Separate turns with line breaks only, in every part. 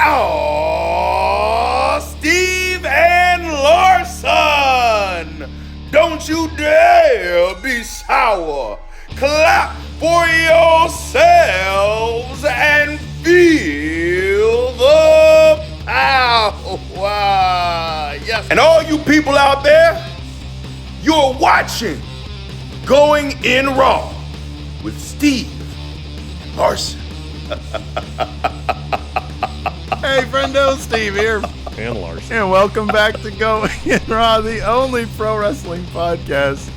Oh, Steve and Larson! Don't you dare be sour. Clap for yourselves and feel the power. Yes. And all you people out there, you're watching Going In Raw with Steve and Larson.
Hey, friendo, Steve here.
And Larson.
And welcome back to Going In Raw, the only pro wrestling podcast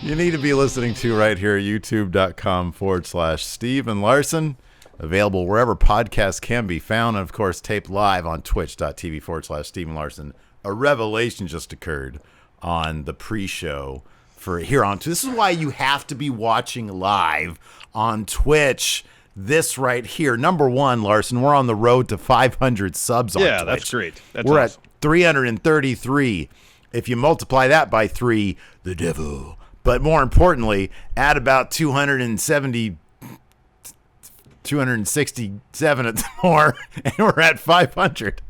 you need to be listening to right here at youtube.com/Steve and Larson. Available wherever podcasts can be found. And, of course, taped live on twitch.tv/Steve and Larson. A revelation just occurred on the pre-show for here on. This is why you have to be watching live on Twitch. This right here, number one, Larson, we're on the road to 500 subs on Twitch.
Yeah, that's great.
We're awesome. At 333. If you multiply that by 3, the devil. But more importantly, add about 267 more, and we're at 500.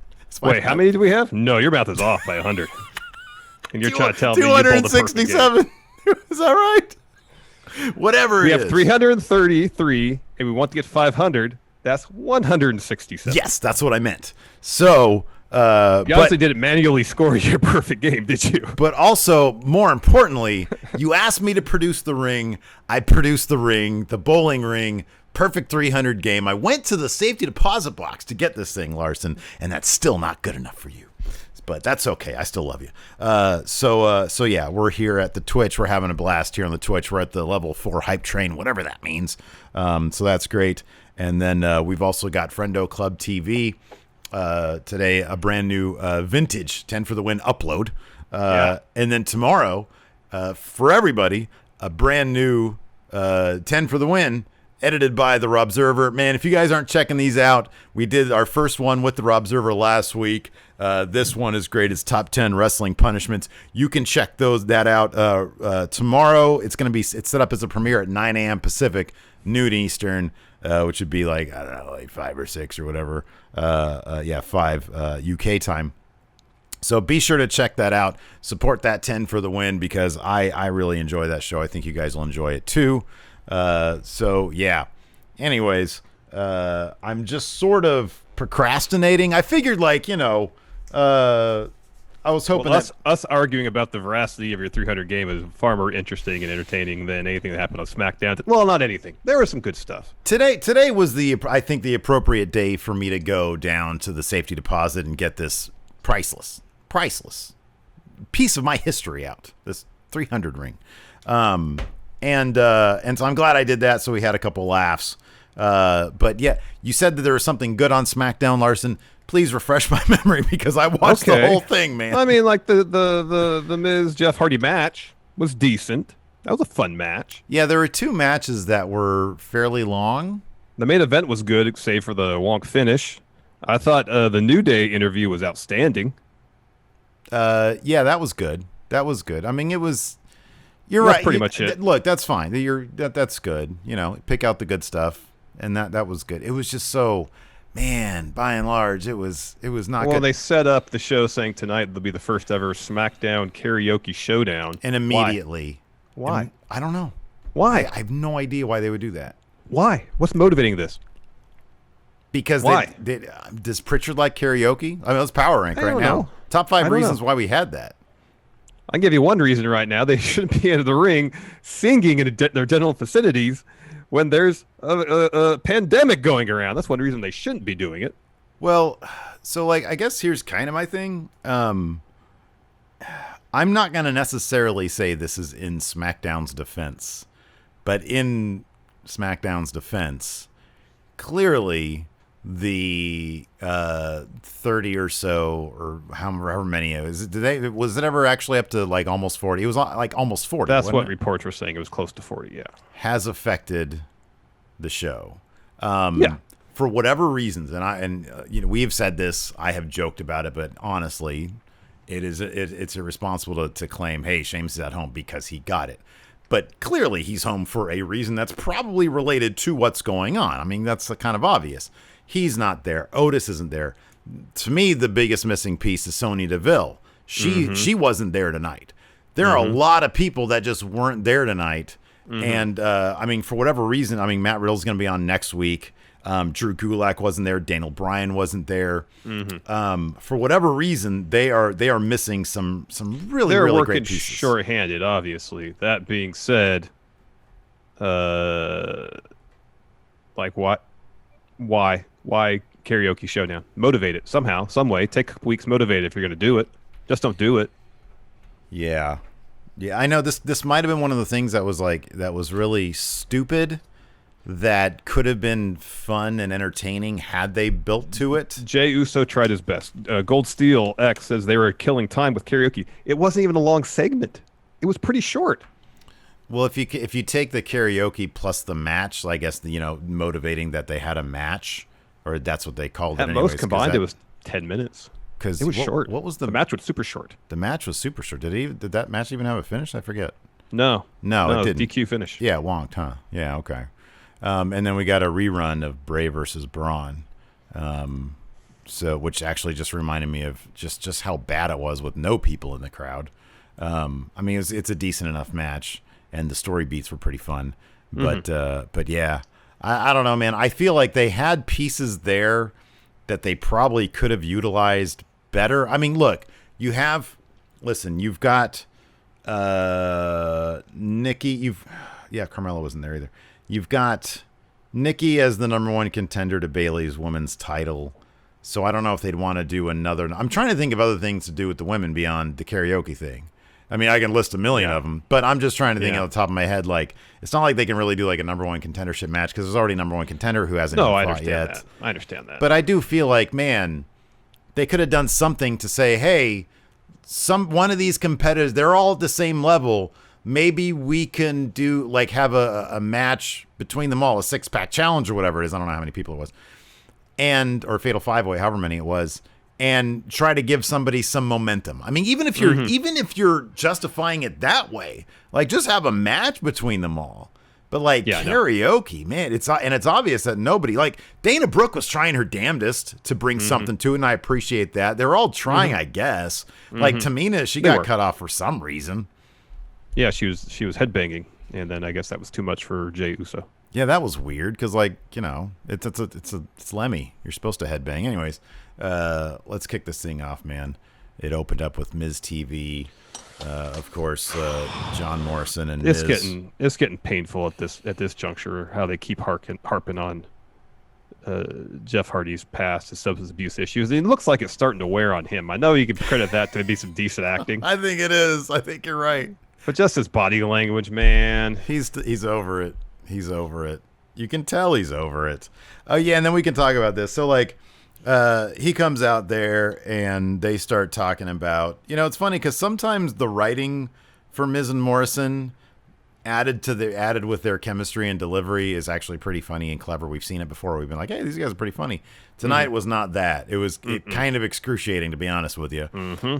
Wait, how many do we have? No, your math is off by 100. And you're trying to tell me you pulled the perfect game.
267. Is that right? Whatever
we
it
have
is.
333, and we want to get 500. That's 167.
Yes, that's what I meant. So,
you obviously didn't manually score your perfect game, did you?
But also, more importantly, you asked me to produce the ring. I produced the ring, the bowling ring, perfect 300 game. I went to the safety deposit box to get this thing, Larson, and that's still not good enough for you. But that's okay. I still love you. So yeah, we're here at the Twitch. We're having a blast here on the Twitch. We're at the level 4 hype train, whatever that means. So that's great. And then we've also got Friendo Club TV. Today, a brand new vintage 10 for the win upload. And then tomorrow, for everybody, a brand new 10 for the win edited by the Robserver. Man, if you guys aren't checking these out, we did our first one with the Robserver last week. This one is great. It's top 10 wrestling punishments. You can check that out tomorrow. It's set up as a premiere at 9 a.m. Pacific, noon Eastern, which would be like, I don't know, like 5 or 6 or whatever. 5 UK time. So be sure to check that out. Support that 10 for the win because I really enjoy that show. I think you guys will enjoy it too. So yeah. Anyways, I'm just sort of procrastinating. I figured, I was hoping
us arguing about the veracity of your 300 game is far more interesting and entertaining than anything that happened on SmackDown. Well, not anything. There was some good stuff.
Today was I think the appropriate day for me to go down to the safety deposit and get this priceless piece of my history out. This 300 ring. And so I'm glad I did that. So we had a couple laughs. But yeah, you said that there was something good on SmackDown, Larson. Please refresh my memory because I watched the whole thing, man.
I mean, like the Miz Jeff Hardy match was decent. That was a fun match.
Yeah, there were 2 matches that were fairly long.
The main event was good, save for the wonk finish. I thought the New Day interview was outstanding.
Yeah, that was good. I mean, it was. You're right.
That's pretty much it.
Look, that's fine. That's good. Pick out the good stuff, and that was good. It was just so, man. By and large, it was not good.
Well, they set up the show saying tonight there'll be the first ever SmackDown Karaoke Showdown,
and immediately,
why?
I don't know.
Why?
I have no idea why they would do that.
Why? What's motivating this?
Because
why?
Does Pritchard like karaoke? I mean, let's power rank right now. Top 5 reasons why we had that.
I can give you one reason right now. They shouldn't be into the ring singing in their dental facilities when there's a pandemic going around. That's one reason they shouldn't be doing it.
Well, so I guess here's kind of my thing. I'm not going to necessarily say this is in SmackDown's defense, but in SmackDown's defense, clearly the 30 or so or however many it was. Was it ever actually up to almost 40? It was almost 40.
That's what reports were saying. It was close to 40. Yeah,
has affected the show.
Yeah,
for whatever reasons, and we have said this. I have joked about it, but honestly, it's irresponsible to claim, hey, Sheamus is at home because he got it. But clearly he's home for a reason that's probably related to what's going on. I mean, that's kind of obvious. He's not there. Otis isn't there. To me, the biggest missing piece is Sonya Deville. She wasn't there tonight. There are a lot of people that just weren't there tonight. And, I mean, for whatever reason, I mean, Matt Riddle's going to be on next week. Drew Gulak wasn't there. Daniel Bryan wasn't there. For whatever reason, they are missing some really
They're
really
working
great pieces.
short-handed, obviously. That being said, like what? Why Karaoke Showdown? Motivate it somehow, some way. Take a couple weeks, motivate it if you're going to do it. Just don't do it.
Yeah, I know this might have been one of the things that was really stupid. That could have been fun and entertaining had they built to it.
Jey Uso tried his best. Gold Steel X says they were killing time with karaoke. It wasn't even a long segment. It was pretty short.
Well, if you take the karaoke plus the match, I guess motivating that they had a match, or that's what they called it.
At most combined, it was 10 minutes.
Because
it was short.
What was
the match? Was super short.
The match was super short. Did that match even have a finish? I forget.
No,
it didn't.
DQ finish.
Yeah, wonked, huh? Yeah, okay. And then we got a rerun of Bray versus Braun, which actually just reminded me of just how bad it was with no people in the crowd. I mean, it's a decent enough match, and the story beats were pretty fun. But yeah, I don't know, man. I feel like they had pieces there that they probably could have utilized better. I mean, look, you've got Nikki. Carmella wasn't there either. You've got Nikki as the #1 contender to Bayley's women's title. So I don't know if they'd want to do another. I'm trying to think of other things to do with the women beyond the karaoke thing. I mean, I can list a million of them, but I'm just trying to think on the top of my head. Like, it's not like they can really do like a #1 contendership match because there's already a #1 contender who hasn't even fought yet.
I understand that.
But I do feel like, man, they could have done something to say, hey, one of these competitors, they're all at the same level. Maybe we can do have a match between them all, a 6-pack challenge or whatever it is. I don't know how many people it was, or Fatal 5-Way, however many it was, and try to give somebody some momentum. I mean, even if you're justifying it that way, just have a match between them all. But karaoke, man, it's obvious that nobody Dana Brooke was trying her damnedest to bring something to it, and I appreciate that. They're all trying, I guess. Tamina, she got cut off for some reason.
Yeah, she was headbanging, and then I guess that was too much for Jey Uso.
Yeah, that was weird because it's Lemmy. You're supposed to headbang, anyways. Let's kick this thing off, man. It opened up with Miz TV, of course, John Morrison and Miz.
It's getting painful at this juncture. How they keep harping on Jeff Hardy's past, his substance abuse issues. And it looks like it's starting to wear on him. I know you can credit that to be some decent acting.
I think it is. I think you're right.
But just his body language, man.
He's over it. He's over it. You can tell he's over it. Oh, yeah, and then we can talk about this. So, he comes out there, and they start talking about... it's funny, because sometimes the writing for Miz and Morrison added with their chemistry and delivery is actually pretty funny and clever. We've seen it before. We've been like, hey, these guys are pretty funny. Tonight was not that. It was kind of excruciating, to be honest with you.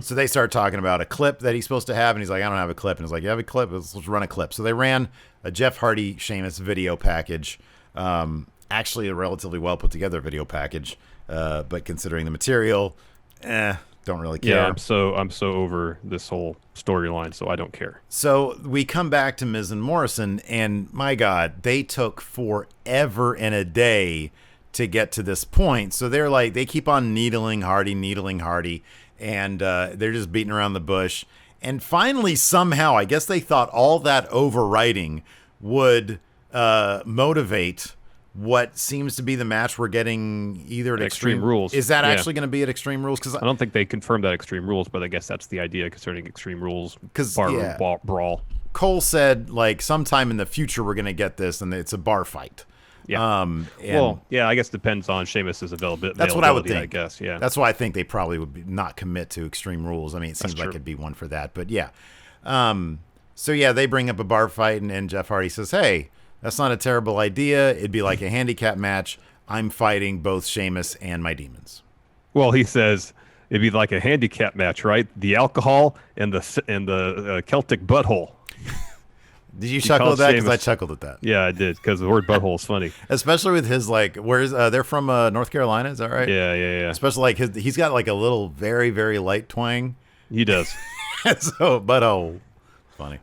So they start talking about a clip that he's supposed to have, and he's like, I don't have a clip. And he's like, you have a clip? Let's run a clip. So they ran a Jeff Hardy Sheamus video package, actually a relatively well put together video package, but considering the material, don't really care.
Yeah, I'm so over this whole storyline, so I don't care.
So we come back to Miz and Morrison, and my God, they took forever and a day to get to this point. So they keep on needling Hardy, and they're just beating around the bush. And finally, somehow, I guess they thought all that overwriting would motivate what seems to be the match we're getting either at Extreme
Rules.
Is that actually going to be at Extreme Rules? Because
I don't think they confirmed that Extreme Rules, but I guess that's the idea concerning Extreme Rules. Brawl.
Cole said sometime in the future we're going to get this, and it's a bar fight.
Yeah. I guess it depends on Sheamus's availability.
That's what I would think.
I guess. Yeah.
That's why I think they probably would not commit to Extreme Rules. I mean, it seems like it'd be one for that, but yeah. They bring up a bar fight, and Jeff Hardy says, "Hey, that's not a terrible idea. It'd be like a handicap match. I'm fighting both Sheamus and my demons."
Well, he says it'd be like a handicap match, right? The alcohol and the Celtic butthole.
Did you chuckle at that? Because I
Sheamus.
chuckled at that.
Yeah, I did, because the word butthole is funny.
Especially with his, like, where's they're from North Carolina, is that right?
Yeah.
Especially like he's got like a little very, very light twang.
He does.
So, but funny.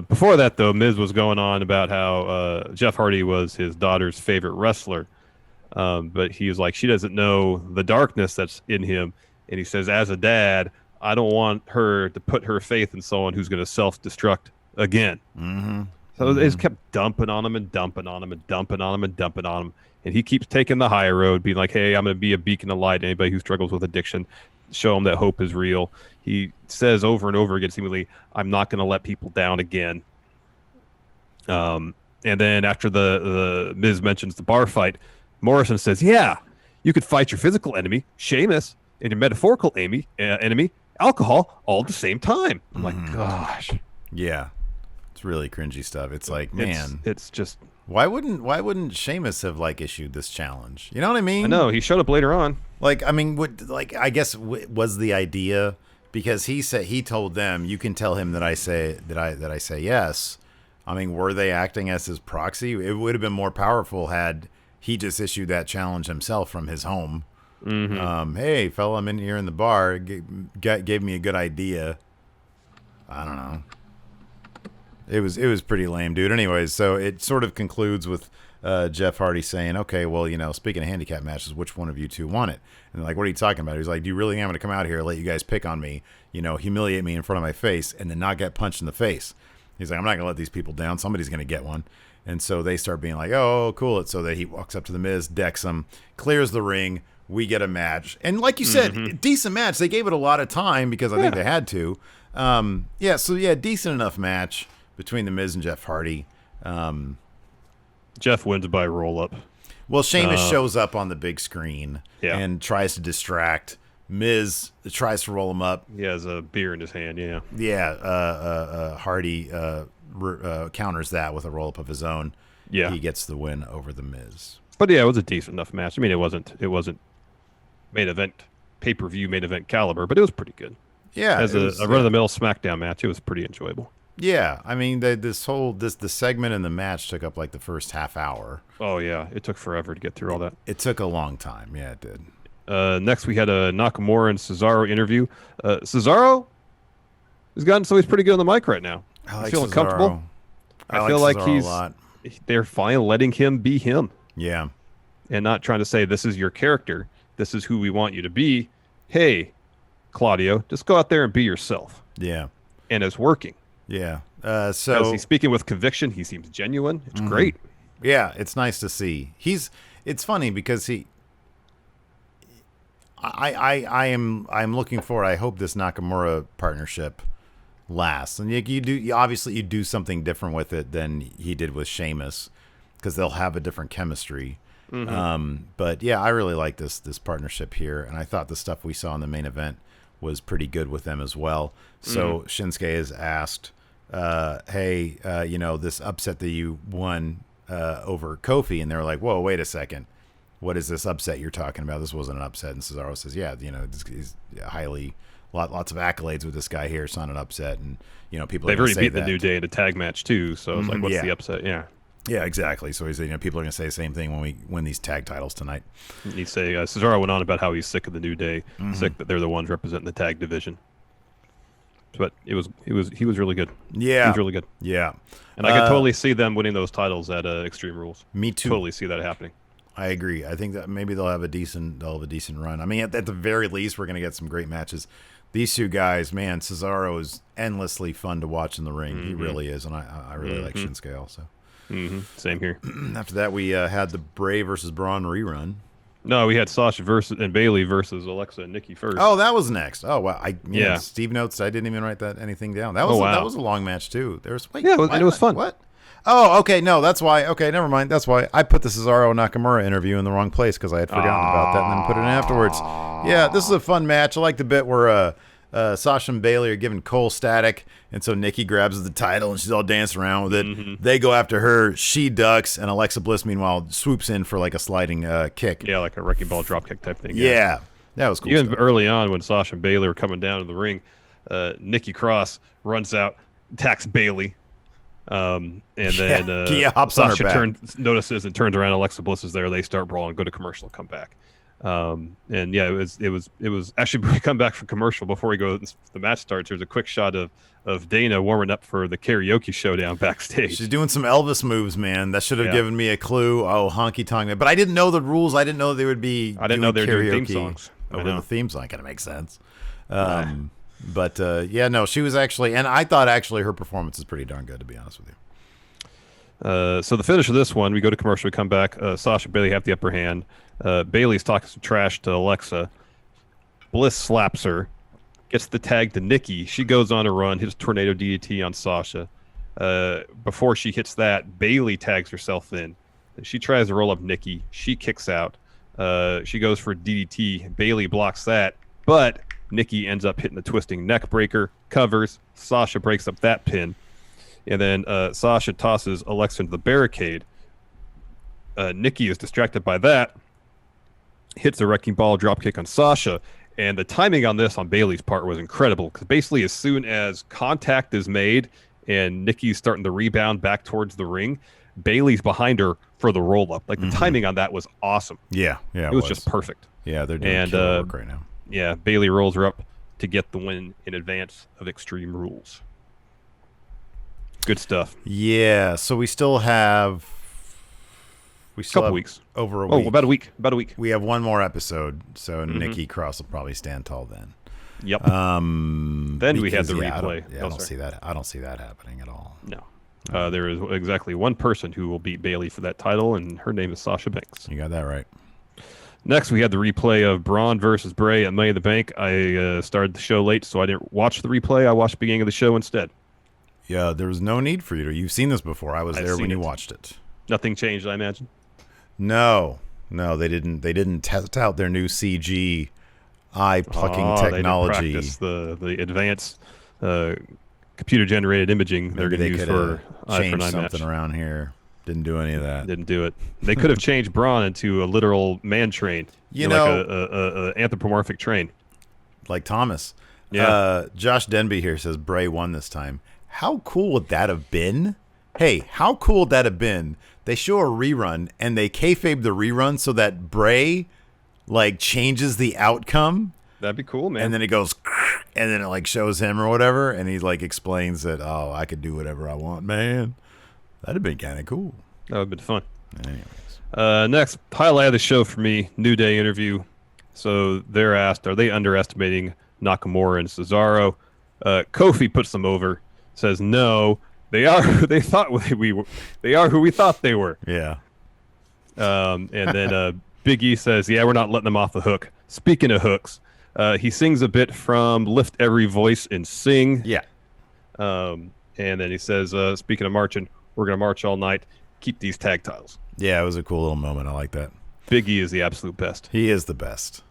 Before that, though, Miz was going on about how Jeff Hardy was his daughter's favorite wrestler. But he was like, she doesn't know the darkness that's in him. And he says, as a dad, I don't want her to put her faith in someone who's going to self-destruct again.
Mm-hmm.
So they just kept dumping on him and dumping on him and dumping on him and dumping on him. And he keeps taking the higher road, being like, hey, I'm going to be a beacon of light to anybody who struggles with addiction, show them that hope is real. He says over and over again, seemingly, I'm not going to let people down again. And then after the Miz mentions the bar fight, Morrison says, yeah, you could fight your physical enemy, Sheamus, and your metaphorical enemy, alcohol, all at the same time. I'm like, gosh.
Yeah. It's really cringy stuff. It's like, man.
It's just...
Why wouldn't Sheamus have, like, issued this challenge? You know what I mean?
I know. He showed up later on.
Like, I mean, I guess was the idea... Because he told them, you can tell him that I say yes. I mean, were they acting as his proxy? It would have been more powerful had he just issued that challenge himself from his home.
Mm-hmm.
Hey, fella, I'm in here in the bar. Gave me a good idea. I don't know. It was pretty lame, dude. Anyways, so it sort of concludes with Jeff Hardy saying, okay, well, speaking of handicap matches, which one of you two want it? And like, what are you talking about? He's like, do you really think I'm going to come out here, let you guys pick on me, humiliate me in front of my face, and then not get punched in the face? He's like, I'm not going to let these people down. Somebody's going to get one. And so they start being like, oh, cool. So that he walks up to the Miz, decks him, clears the ring. We get a match. And like you said, decent match. They gave it a lot of time because I think they had to. Decent enough match between the Miz and Jeff Hardy.
Jeff wins by roll-up.
Well, Sheamus shows up on the big screen and tries to distract. Miz tries to roll him up.
He has a beer in his hand, yeah.
Yeah, Hardy counters that with a roll-up of his own.
Yeah.
He gets the win over the Miz.
But yeah, it was a decent enough match. I mean, it wasn't main event, pay-per-view main event caliber, but it was pretty good.
Yeah.
As a run-of-the-mill SmackDown match, it was pretty enjoyable.
Yeah, I mean, the segment and the match took up like the first half hour.
Oh yeah, it took forever to get through all that.
It took a long time. Yeah, it did.
Next, we had a Nakamura and Cesaro interview. Cesaro has gotten so he's pretty good on the mic right now.
I
feeling
Cesaro.
comfortable. I feel like
Cesaro a lot.
They're finally letting him be him.
Yeah,
and not trying to say this is your character. This is who we want you to be. Hey, Claudio, just go out there and be yourself.
Yeah,
and it's working.
Yeah.
So he's speaking with conviction. He seems genuine. It's great.
Yeah, it's nice to see. It's funny because I'm looking for. I hope this Nakamura partnership lasts, and you obviously do something different with it than he did with Sheamus because they'll have a different chemistry. But yeah, I really like this partnership here, and I thought the stuff we saw in the main event was pretty good with them as well. So Shinsuke is asked, hey, this upset that you won over Kofi, and they're like, whoa, wait a second. What is this upset you're talking about? This wasn't an upset. And Cesaro says, yeah, he's lots of accolades with this guy here. It's not an upset. And, people
they've
are
already
say
beat
that.
the New Day in a tag match too. So I was like, what's the upset? Yeah.
Yeah, exactly. So he said, people are going to say the same thing when we win these tag titles tonight.
He say Cesaro went on about how he's sick of the New Day, sick that they're the ones representing the tag division. But he was really good.
Yeah,
he was really good.
Yeah,
and I could totally see them winning those titles at Extreme Rules.
Me too.
Totally see that happening.
I agree. I think that maybe they'll have a decent run. I mean, at the very least, we're going to get some great matches. These two guys, man, Cesaro is endlessly fun to watch in the ring. He really is, and I really like Shinsuke also.
Same here.
After that, we had the Bray versus Braun rerun.
No, we had Sasha and Bailey versus Alexa and Nikki first.
Oh, that was next. Oh, wow. Steve notes I didn't even write anything down. That was a long match too. It was
fun.
What? Oh, okay. No, that's why. Okay, never mind. That's why I put the Cesaro Nakamura interview in the wrong place because I had forgotten about that and then put it in afterwards. Yeah, this is a fun match. I like the bit where Sasha and Bailey are giving Cole static, and so Nikki grabs the title and she's all dancing around with it. They go after her. She ducks, and Alexa Bliss, meanwhile, swoops in for like a sliding kick.
Yeah, like a wrecking ball drop kick type thing.
Yeah, that was cool.
Even
stuff.
early on when Sasha and Bailey were coming down to the ring, Nikki Cross runs out, attacks Bailey. And then
Kia hops on her
Sasha
back.
notices and turns around. Alexa Bliss is there. They start brawling, go to commercial, come back. And yeah, it was actually we come back from commercial before the match starts. There's a quick shot of Dana warming up for the Karaoke Showdown backstage.
She's doing some Elvis moves, man. That should have given me a clue. Oh, honky tonk. But I didn't know the rules. I didn't know they would be.
I didn't know they were doing
karaoke
theme songs
over the theme song. Kind of makes sense. But yeah, no, she was actually, and I thought actually her performance is pretty darn good, to be honest with you.
So the finish of this one, we go to commercial, we come back. Sasha and Bailey have the upper hand. Bailey's talking some trash to Alexa. Bliss slaps her, gets the tag to Nikki. She goes on a run, hits tornado DDT on Sasha. Before she hits that, Bailey tags herself in. She tries to roll up Nikki. She kicks out. She goes for DDT. Bailey blocks that, but Nikki ends up hitting the twisting neck breaker, covers. Sasha breaks up that pin. And then Sasha tosses Alexa into the barricade. Nikki is distracted by that, hits a wrecking ball dropkick on Sasha. And the timing on this on Bailey's part was incredible, because basically as soon as contact is made and Nikki's starting to rebound back towards the ring, Bailey's behind her for the roll-up. Like, the timing on that was awesome.
Yeah,
it was just perfect.
Yeah, they're doing killer work right now.
Yeah, Bailey rolls her up to get the win in advance of Extreme Rules. Good stuff.
Yeah, so we still have
couple weeks.
Over a week.
About a week.
We have one more episode, so Nikki Cross will probably stand tall then.
Yep. Then we had the replay.
I don't see that happening at all.
No. There is exactly one person who will beat Bailey for that title, and her name is Sasha Banks.
You got that right.
Next, we had the replay of Braun versus Bray at Money in the Bank. I started the show late, so I didn't watch the replay. I watched the beginning of the show instead.
Yeah, there was no need for you to. You've seen this before. I was there when you watched it.
Nothing changed, I imagine.
No, they didn't. They didn't test out their new CG eye plucking technology.
They didn't practice the advanced computer generated imaging they're going to use for
change something
match.
Around here. Didn't do any of that.
Didn't do it. They could have changed Braun into a literal man train. Like a anthropomorphic train.
Like Thomas.
Yeah.
Josh Denby here says Bray won this time. How cool would that have been? Hey, how cool would that have been? They show a rerun and they kayfabe the rerun so that Bray changes the outcome.
That'd be cool, man.
And then it goes, and then it shows him or whatever, and he explains that, oh, I could do whatever I want, man. That'd have been kind of cool.
That would have been fun.
Anyways.
Next, highlight of the show for me, New Day interview. So they're asked, are they underestimating Nakamura and Cesaro? Kofi puts them over, says no, they are who they thought we were. They are who we thought they were.
Yeah.
And then Big E says, yeah, we're not letting them off the hook. Speaking of hooks, he sings a bit from Lift Every Voice and Sing.
Yeah.
And then he says, speaking of marching, we're going to march all night. Keep these tag titles.
Yeah, it was a cool little moment. I like that.
Big E is the absolute best.
He is the best.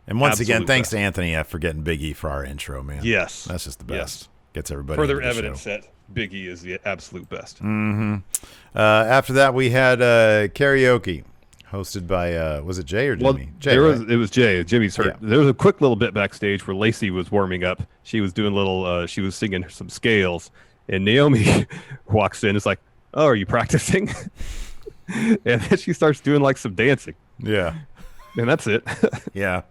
And once again, thanks to Anthony F. for getting Big E for our intro, man.
Yes.
That's just the best.
Yes.
Gets everybody
Further
into the
evidence
show.
that Big E is the absolute best.
Mm-hmm. After that, we had karaoke. Hosted by, was it Jay or Jimmy?
Well,
Jay,
it was Jay. Jimmy's hurt.
Yeah.
There was a quick little bit backstage where Lacey was warming up. She was doing she was singing some scales. And Naomi walks in. It's like, oh, are you practicing? And then she starts doing some dancing.
Yeah.
And that's it.
Yeah.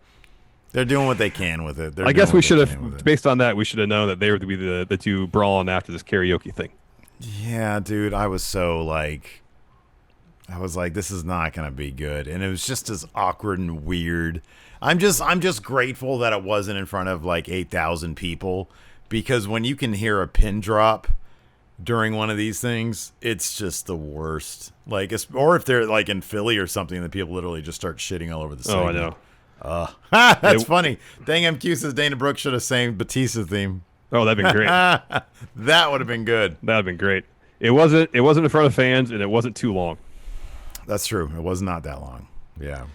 They're doing what they can with it.
I guess we should have, based on that, we should have known that they were to be the two brawling after this karaoke thing.
Yeah, dude. I was so this is not going to be good. And it was just as awkward and weird. I'm just grateful that it wasn't in front of 8,000 people, because when you can hear a pin drop during one of these things, it's just the worst. Or if they're in Philly or something, and the people literally just start shitting all over the segment.
Oh, I know.
That's funny. Dang, MQ says Dana Brooke should have sang Batista's theme.
Oh, that'd been great.
That would have been good.
That'd have been great. It wasn't in front of fans, and it wasn't too long.
That's true. It was not that long. Yeah.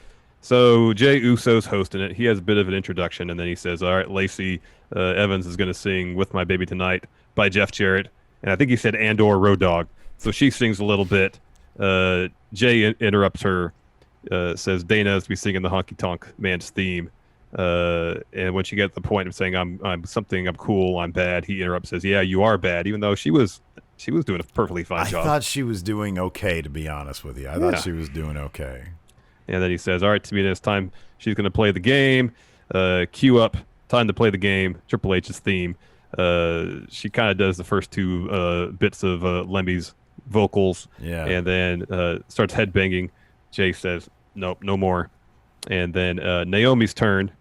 So Jay Uso's hosting it. He has a bit of an introduction, and then he says, all right, Lacey Evans is going to sing With My Baby Tonight by Jeff Jarrett. And I think he said and/or Road Dogg. So she sings a little bit. Jay interrupts her, says Dana is to be singing the Honky Tonk Man's theme. And when she gets to the point of saying I'm cool, I'm bad, he interrupts, says, yeah, you are bad, even though she was She was doing a perfectly fine
I
job.
thought she was doing okay, to be honest with you. I thought she was doing okay.
And then he says, all right, Tamina, it's time. She's going to play the game. Cue up. Time to play the game. Triple H's theme. She kind of does the first two bits of Lemmy's vocals.
Yeah.
And then starts headbanging. Jay says, nope, no more. And then Naomi's turn.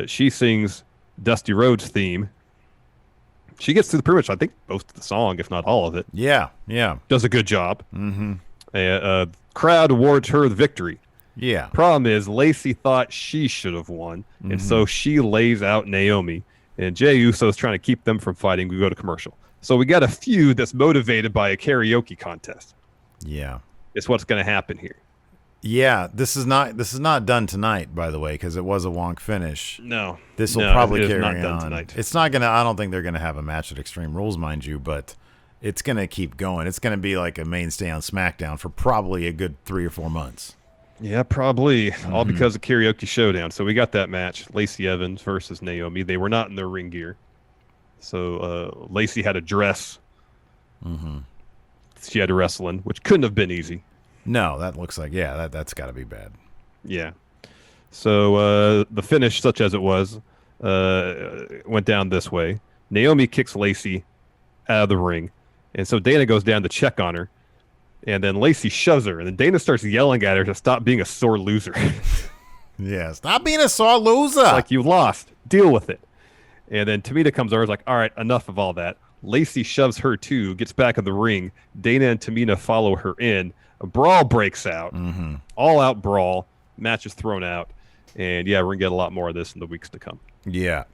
She sings Dusty Rhodes' theme. She gets through pretty much, I think, most of the song, if not all of it.
Yeah, yeah.
Does a good job. Mm-hmm. Crowd awards her the victory.
Yeah.
Problem is, Lacey thought she should have won, and so she lays out Naomi. And Jey Uso is trying to keep them from fighting. We go to commercial. So we got a feud that's motivated by a karaoke contest.
Yeah.
It's what's going to happen here.
Yeah, this is not done tonight, by the way, because it was a wonk finish.
No.
This will probably
it is
carry
not done
on.
tonight.
It's not gonna. I don't think they're gonna have a match at Extreme Rules, mind you, but it's gonna keep going. It's gonna be like a mainstay on SmackDown for probably a good 3 or 4 months.
Yeah, probably. All because of Karaoke Showdown. So we got that match, Lacey Evans versus Naomi. They were not in their ring gear. So Lacey had a dress. She had to wrestle in, which couldn't have been easy.
No, that looks like that's got to be bad.
Yeah. So the finish, such as it was, went down this way. Naomi kicks Lacey out of the ring, and so Dana goes down to check on her, and then Lacey shoves her, and then Dana starts yelling at her to stop being a sore loser.
Yeah, stop being a sore loser.
Like, you lost. Deal with it. And then Tamina comes over, is like, all right, enough of all that. Lacey shoves her too, gets back in the ring. Dana and Tamina follow her in. A brawl breaks out. All-out brawl. Match is thrown out. And, yeah, we're going to get a lot more of this in the weeks to come.
Yeah.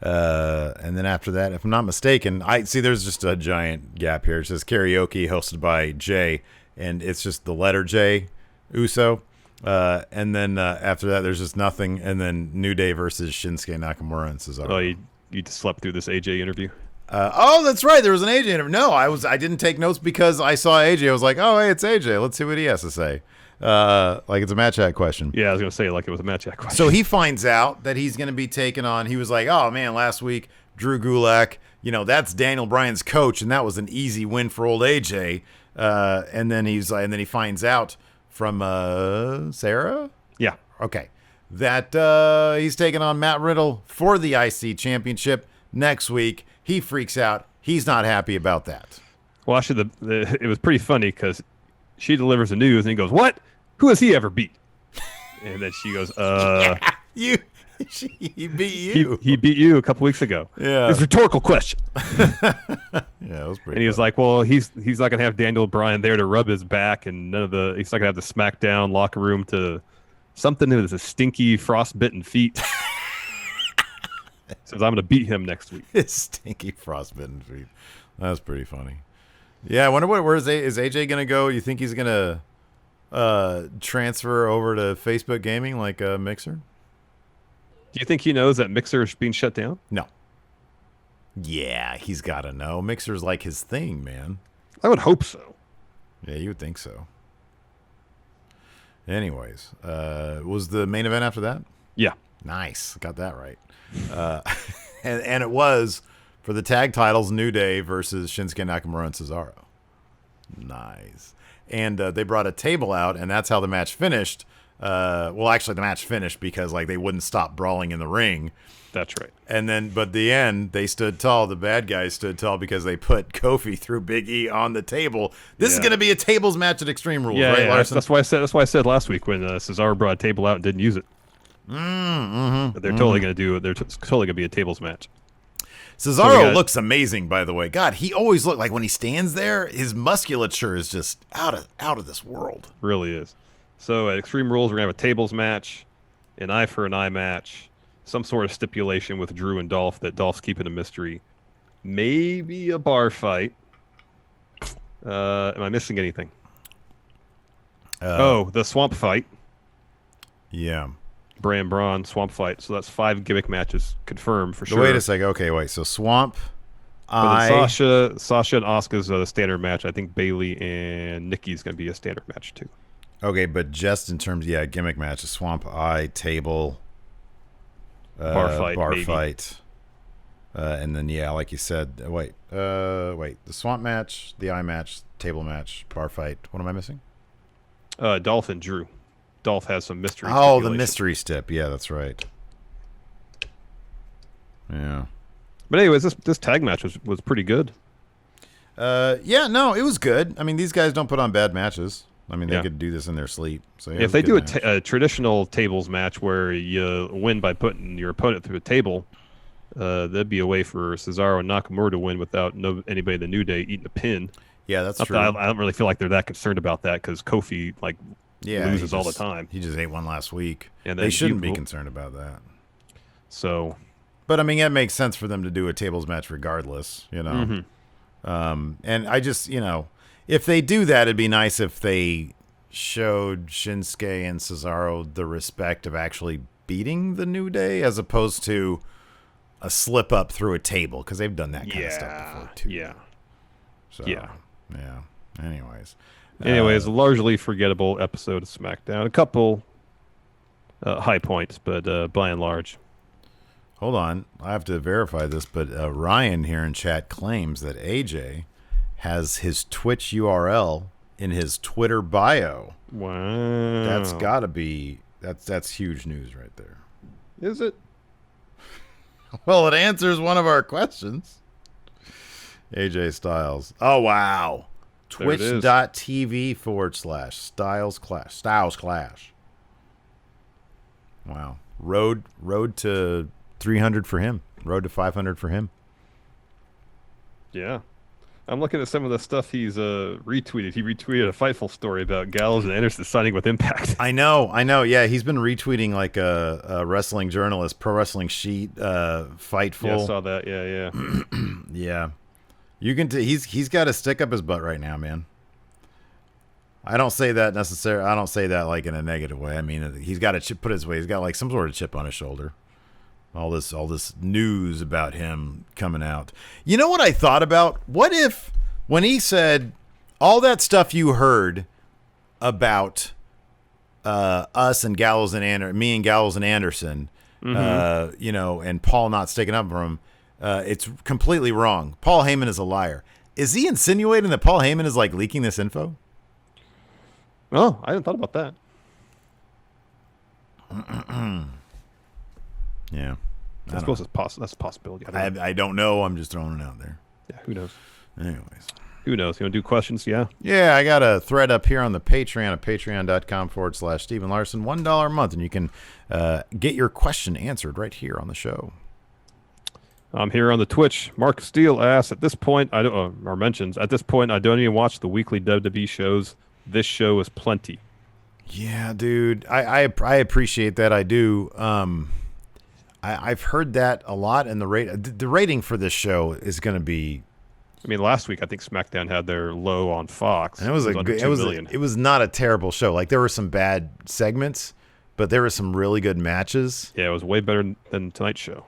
And then after that, if I'm not mistaken, I see there's just a giant gap here. It says karaoke hosted by Jay, and it's just the letter J, Uso. And then after that, there's just nothing. And then New Day versus Shinsuke Nakamura and Cesaro.
Oh, you just slept through this AJ interview?
Oh, that's right. There was an AJ interview. No, I didn't take notes because I saw AJ. I was like, oh, hey, it's AJ. Let's see what he has to say. Like it's a match hat question.
Yeah, I was going to say like it was a match hat question.
So he finds out that he's going to be taken on. He was like, oh, man, last week, Drew Gulak, that's Daniel Bryan's coach, and that was an easy win for old AJ. And then he finds out from Sarah?
Yeah.
Okay. That he's taking on Matt Riddle for the IC championship next week. He freaks out. He's not happy about that.
Well, actually, it was pretty funny because she delivers the news and he goes, "What? Who has he ever beat?" And then she goes,
He beat you.
He beat you a couple weeks ago."
Yeah.
It's a rhetorical question.
Yeah, that was pretty.
And he was like, "Well, he's not gonna have Daniel Bryan there to rub his back, and he's not gonna have the SmackDown locker room to something that is a stinky frostbitten feet." Says, "I'm gonna beat him next week."
His stinky frostbitten feet. That's pretty funny. Yeah, I wonder is AJ gonna go? You think he's gonna transfer over to Facebook Gaming like Mixer?
Do you think he knows that Mixer is being shut down?
No. Yeah, he's got to know. Mixer's like his thing, man.
I would hope so.
Yeah, you would think so. Anyways, was the main event after that?
Yeah.
Nice. Got that right. And it was for the tag titles, New Day versus Shinsuke Nakamura and Cesaro. Nice. And they brought a table out, and that's how the match finished. Well, actually, the match finished because they wouldn't stop brawling in the ring.
That's right.
And then, but the end, they stood tall. The bad guys stood tall because they put Kofi through Big E on the table. This is going to be a tables match at Extreme Rules, right, Larson?
That's why I said last week when Cesaro brought a table out and didn't use it. They're totally going to do it. They're totally going to be a tables match.
Cesaro looks amazing, by the way. God, he always looked like when he stands there, his musculature is just out of this world.
Really is. So at Extreme Rules, we're going to have a tables match, an eye for an eye match, some sort of stipulation with Drew and Dolph that Dolph's keeping a mystery. Maybe a bar fight. Am I missing anything? The swamp fight.
Yeah.
Bray and Braun swamp fight. So that's 5 gimmick matches confirmed for sure.
Wait a second. Okay, wait. So swamp.
Sasha and Asuka's a standard match. I think Bayley and Nikki's going to be a standard match too.
Okay, but just in terms, gimmick matches, swamp eye, table,
bar fight,
bar
maybe.
fight. And then, yeah, like you said, the swamp match, the eye match, table match, bar fight. What am I missing?
Dolph and Drew. Dolph has some mystery.
Oh, the mystery step. Yeah, that's right. Yeah.
But anyways, this tag match was pretty good.
Yeah, no, it was good. I mean, these guys don't put on bad matches. I mean, they could do this in their sleep. So yeah,
if they do a traditional tables match where you win by putting your opponent through a table, that'd be a way for Cesaro and Nakamura to win without anybody in the New Day eating a pin.
Yeah, that's true.
I don't really feel like they're that concerned about that because Kofi loses all the time.
He just ate one last week.
And
they shouldn't be concerned about that.
So,
but I mean, it makes sense for them to do a tables match regardless, you know. And I just, if they do that, it'd be nice if they showed Shinsuke and Cesaro the respect of actually beating the New Day as opposed to a slip up through a table, because they've done that kind of stuff before too.
Yeah.
So,
yeah.
Anyways,
a largely forgettable episode of SmackDown. A couple high points, but by and large.
Hold on, I have to verify this, but Ryan here in chat claims that AJ has his Twitch URL in his Twitter bio.
Wow.
That's got to be that's huge news right there.
Is it?
Well, it answers one of our questions. AJ Styles. Oh, wow. Twitch.tv/Styles Clash. Wow. Road to 300 for him. Road to 500 for him.
Yeah. I'm looking at some of the stuff he's retweeted. He retweeted a Fightful story about Gallows and Anderson signing with Impact.
I know. Yeah, he's been retweeting like a wrestling journalist, Pro Wrestling Sheet, Fightful.
Yeah, I saw that. Yeah.
Yeah. You can. He's got a stick up his butt right now, man. I don't say that necessarily. I don't say that like in a negative way. I mean, he's got a chip put his way. He's got like some sort of chip on his shoulder. All this news about him coming out. You know what I thought about? What if when he said all that stuff you heard about us and Gallows and me and Gallows and Anderson, and Paul not sticking up for him, it's completely wrong. Paul Heyman is a liar. Is he insinuating that Paul Heyman is like leaking this info?
Oh, I hadn't thought about that.
Yeah.
I suppose that's a possibility.
I don't know. I'm just throwing it out there.
Yeah, who knows?
Anyways.
Who knows? You want to do questions? Yeah.
Yeah, I got a thread up here on the Patreon at patreon.com/Steve and Larson. $1 a month, and you can get your question answered right here on the show.
I'm here on the Twitch. Mark Steele asks, at this point, I don't even watch the weekly WWE shows. This show is plenty.
Yeah, dude. I appreciate that. I do. I've heard that a lot, and the rating for this show is going to be.
I mean, last week I think SmackDown had their low on Fox.
And it was not a terrible show. Like there were some bad segments, but there were some really good matches.
Yeah, it was way better than tonight's show.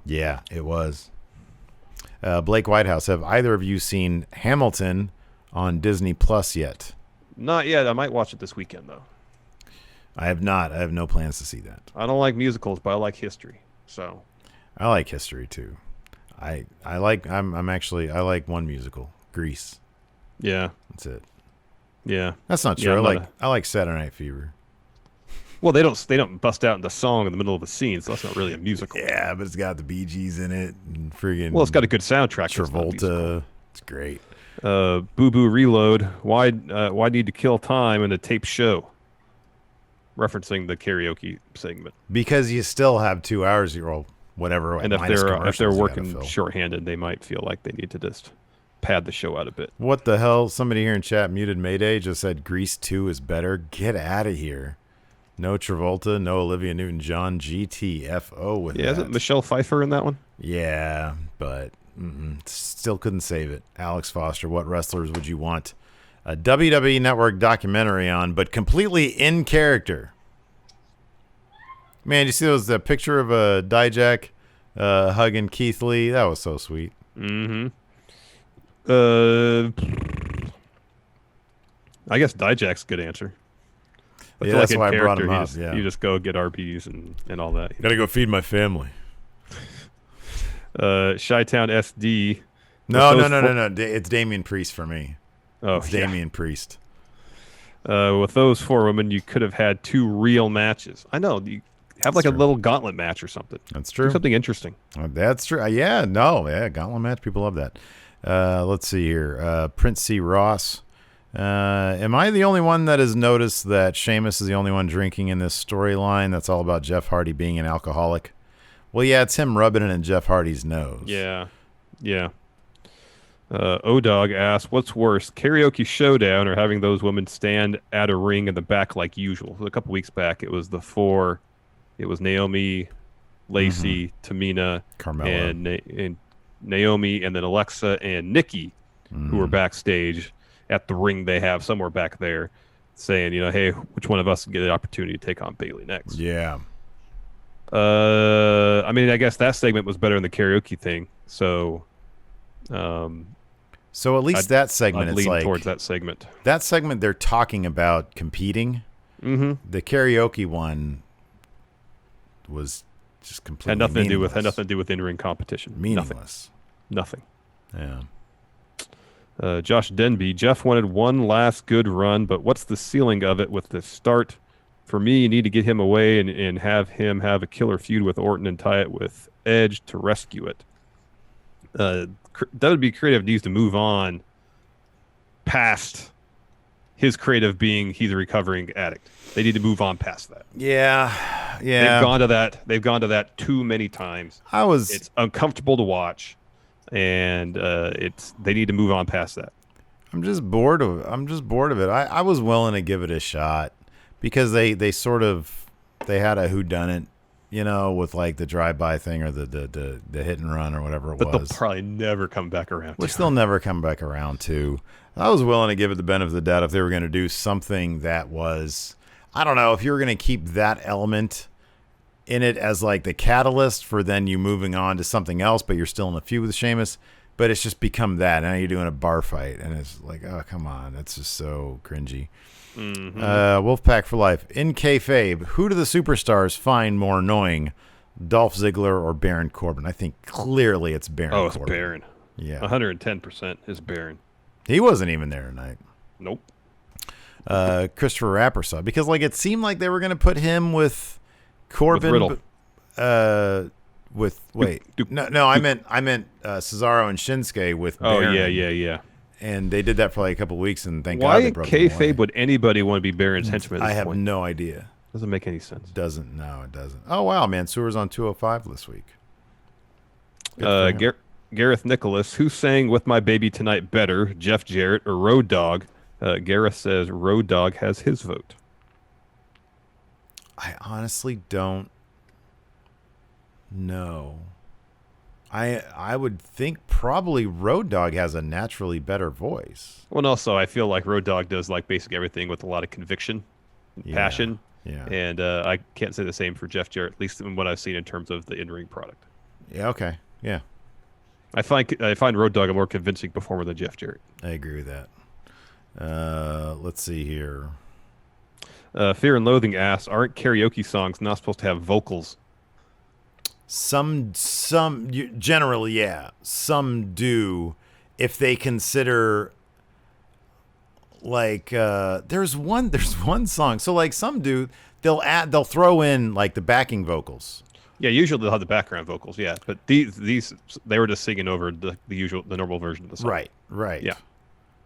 Yeah, it was. Blake Whitehouse, have either of you seen Hamilton on Disney Plus yet?
Not yet. I might watch it this weekend though.
I have not. I have no plans to see that.
I don't like musicals, but I like history. So
I like history too. I like one musical, Grease.
Yeah.
That's it.
Yeah.
That's not true. I like Saturday Night Fever.
Well, they don't bust out into song in the middle of a scene, so that's not really a musical.
Yeah, but it's got the Bee Gees in it and friggin'.
Well, it's got a good soundtrack.
Travolta. It's great.
Boo Boo Reload. Why need to kill time in a tape show? Referencing the karaoke segment.
Because you still have 2 hours, or whatever.
And if they're working shorthanded, they might feel like they need to just pad the show out a bit.
What the hell? Somebody here in chat, Muted Mayday, just said Grease 2 is better. Get out of here. No Travolta, no Olivia Newton-John, GTFO with that.
Yeah, isn't Michelle Pfeiffer in that one?
Yeah, but still couldn't save it. Alex Foster, what wrestlers would you want a WWE Network documentary on, but completely in character? Man, you see the picture of Dijak hugging Keith Lee? That was so sweet.
Mm-hmm. I guess Dijak's a good answer.
Yeah, that's why I brought him up.
You just go get RBs and all that.
Gotta go feed my family.
Chi-Town SD.
No. It's Damian Priest for me.
Oh,
it's Damian Priest.
With those 4 women, you could have had 2 real matches. I know. You have like a little gauntlet match or something.
That's true.
Do something interesting.
That's true. Gauntlet match. People love that. Let's see here. Prince C. Ross. Am I the only one that has noticed that Sheamus is the only one drinking in this storyline? That's all about Jeff Hardy being an alcoholic. Well, yeah, it's him rubbing it in Jeff Hardy's nose.
Yeah. O-Dog asks, what's worse, Karaoke Showdown or having those women stand at a ring in the back like usual? So a couple weeks back, it was the 4. It was Naomi, Lacey, Tamina,
Carmella,
and Naomi, and then Alexa and Nikki, who were backstage at the ring they have somewhere back there, saying, hey, which one of us can get an opportunity to take on Bayley next?
Yeah.
I mean, I guess that segment was better than the karaoke thing. So
at least that segment,
I'd
it's
lean
like
towards that segment.
That segment, they're talking about competing.
Mm-hmm.
The karaoke one was just completely
had nothing
meaningless.
to do with in-ring competition.
Meaningless.
Nothing.
Yeah.
Josh Denby, Jeff wanted one last good run, but what's the ceiling of it with the start? For me, you need to get him away and have him have a killer feud with Orton and tie it with Edge to rescue it. WWE Creative needs to move on past his creative being he's a recovering addict. They need to move on past that.
Yeah.
They've gone to that. They've gone to that too many times. It's uncomfortable to watch, and they need to move on past that.
I'm just bored of it. I was willing to give it a shot because they had a whodunit, with like the drive-by thing or the hit and run or whatever it was.
But they'll probably never come back around.
Which they'll never come back around to. I was willing to give it the benefit of the doubt if they were going to do something that was, I don't know, if you were going to keep that element in it as like the catalyst for then you moving on to something else, but you're still in a feud with Sheamus. But it's just become that. Now you're doing a bar fight, and it's like, oh, come on. That's just so cringy.
Mm-hmm.
Wolfpack for life. In kayfabe, who do the superstars find more annoying, Dolph Ziggler or Baron Corbin? I think clearly it's Baron Corbin.
Oh, it's Baron.
Yeah.
110% is Baron.
He wasn't even there tonight.
Nope.
Christopher Rapper saw, because like it seemed like they were going to put him with Corbin.
With Riddle.
I meant Cesaro and Shinsuke with Baron.
Oh, yeah.
And they did that for like a couple of weeks, and thank God they broke them away.
Why kayfabe would anybody want to be Baron's henchman at this
I have
point?
no idea.
Doesn't make any sense.
It doesn't. Oh, wow, man. Sewer's on 205 this week.
Gareth Nicholas, who sang With My Baby Tonight better, Jeff Jarrett or Road Dogg? Gareth says Road Dogg has his vote.
I honestly don't know. I would think probably Road Dogg has a naturally better voice.
Well, and also I feel like Road Dogg does like basically everything with a lot of conviction and passion.
Yeah.
And I can't say the same for Jeff Jarrett, at least in what I've seen in terms of the in-ring product.
Yeah, okay. Yeah.
I find Road Dogg a more convincing performer than Jeff Jarrett.
I agree with that. Let's see here.
Fear and Loathing asks, aren't karaoke songs not supposed to have vocals?
Some generally, yeah. Some do, if they consider like there's one song. So like some do, they'll throw in like the backing vocals.
Yeah, usually they'll have the background vocals. Yeah, but these they were just singing over the normal version of the song.
Right. Yeah.